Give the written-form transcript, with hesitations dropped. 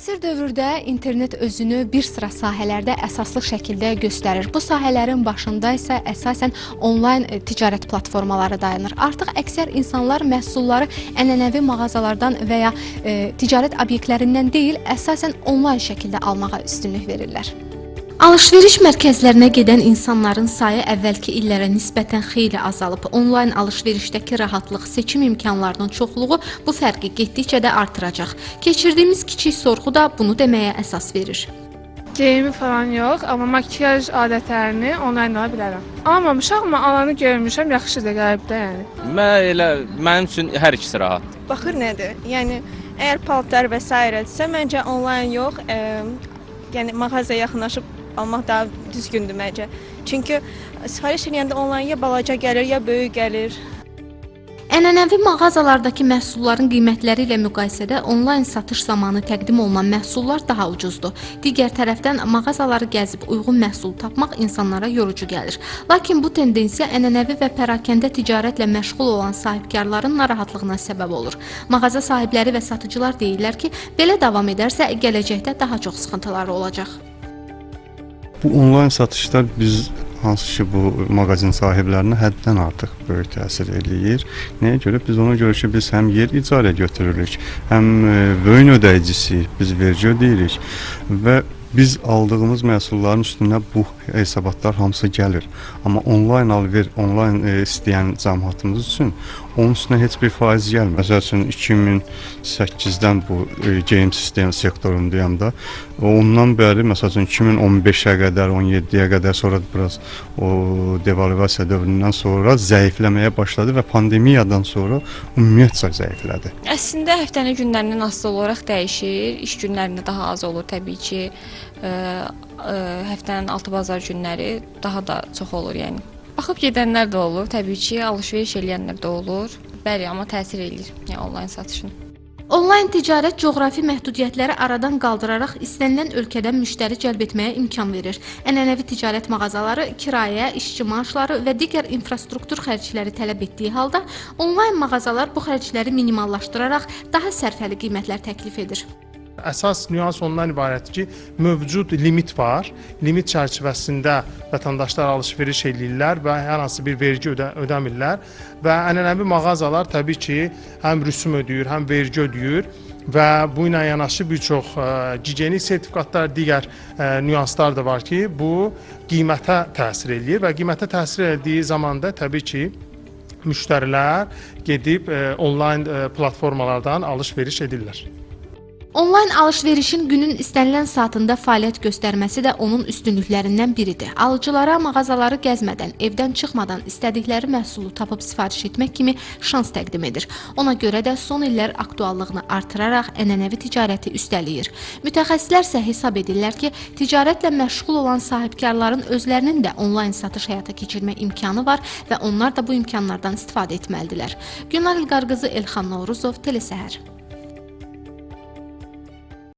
Müasir dövrdə internet özünü bir sıra sahələrdə əsaslı şəkildə göstərir. Bu sahələrin başında isə əsasən onlayn ticarət platformaları dayanır. Artıq əksər insanlar məhsulları ənənəvi mağazalardan və ya ticarət obyektlərindən deyil, əsasən onlayn şəkildə almağa üstünlük verirlər. Alış-veriş mərkəzlərinə gedən insanların sayı əvvəlki illərə nisbətən xeyli azalıb. Onlayn alış-verişdəki rahatlıq, seçim imkanlarının çoxluğu bu fərqi getdikcə də artıracaq. Keçirdiyimiz kiçik sorğu da bunu deməyə əsas verir. Geyimi falan yox, amma makyaj adətlərini onlayn ala bilərəm. Almamışam, amma alanı görmüşəm, yaxşıdır, qəribdə yəni. Mənim üçün hər ikisi rahat. Baxır nədir? Yəni, əgər paltar və s. məncə onlayn yox, yəni mağazaya yaxınlaşıb almaq daha düzgündür məncə. Çünki sifariş eləyəndə onlayn ya balaca gəlir, ya böyük gəlir. Ənənəvi mağazalardakı məhsulların qiymətləri ilə müqayisədə onlayn satış zamanı təqdim olunan məhsullar daha ucuzdur. Digər tərəfdən mağazaları gəzib uyğun məhsul tapmaq insanlara yorucu gəlir. Lakin bu tendensiya ənənəvi və pərakəndə ticarətlə məşğul olan sahibkarların narahatlığına səbəb olur. Mağaza sahibləri və satıcılar deyirlər ki, belə davam edərsə gələcəkdə daha çox sıxıntıları olacaq. Bu onlayn satışlar biz hansı ki bu mağazin sahiblərinə həddən artıq böyük təsir eləyir. Nəyə görə? Biz ona görə ki, biz həm yer icarə götürürük, həm böyün ödəyicisiyik, biz vergi ödeyirik və biz aldığımız məhsulların üstünə bu hesabatlar hamısı gəlir. Amma onlayn al-ver, onlayn istəyən cəmiyyətimiz üçün onun üstünə heç bir faiz gəlmir. Məsəl üçün 2008-dən bu geyim sistemi sektorundayam da. Ondan bəri məsəl üçün 2015-ə qədər, 17-yə qədər sonra biraz o devalvasiya dövründən sonra zəifləməyə başladı və pandemiyadan sonra ümumiyyətcə zəiflədi. Əslində həftənin günlərindən asılı olaraq dəyişir. İş günlərində daha az olur təbii ki. Həftənin 6 bazar günləri daha da çox olur yəni. Baxıb gedənlər də olur, təbii ki, alış-veriş eləyənlər də olur. Bəli, amma təsir eləyir yəni onlayn satışın. Onlayn ticarət coğrafi məhdudiyyətləri aradan qaldıraraq istənilən ölkədən müştəri cəlb etməyə imkan verir. Ənənəvi ticarət mağazaları kirayə, işçi maaşları və digər infrastruktur xərcləri tələb etdiyi halda, onlayn mağazalar bu xərcləri minimallaşdıraraq daha sərfəli qiymətlər təklif edir. Əsas nüans ondan ibarətdir ki, mövcud limit var. Limit çərçivəsində vətəndaşlar alış-veriş eləyirlər və hər hansı bir vergi ödəmirlər. Və ənənəvi mağazalar təbii ki, həm rüsum ödəyir, həm vergi ödəyir və bu ilə yanaşı bir çox gigiyenik sertifikatlar, digər nüanslar da var ki, bu qiymətə təsir eləyir və qiymətə təsir etdiyi zamanda təbii ki, müştərilər gedib onlayn platformalardan alış-veriş edirlər. Onlayn alış-verişin günün istənilən saatında fəaliyyət göstərməsi də onun üstünlüklərindən biridir. Alıcılara mağazaları gəzmədən, evdən çıxmadan istədikləri məhsulu tapıb sifariş etmək kimi şans təqdim edir. Ona görə də son illər aktuallığını artıraraq ənənəvi ticarəti üstələyir. Mütəxəssislər isə hesab edirlər ki, ticarətlə məşğul olan sahibkarların özlərinin də onlayn satış həyata keçirmək imkanı var və onlar da bu imkanlardan istifadə etməlidirlər. Günlar İlqar qızı, Elxan Novruzov, Telesəhər.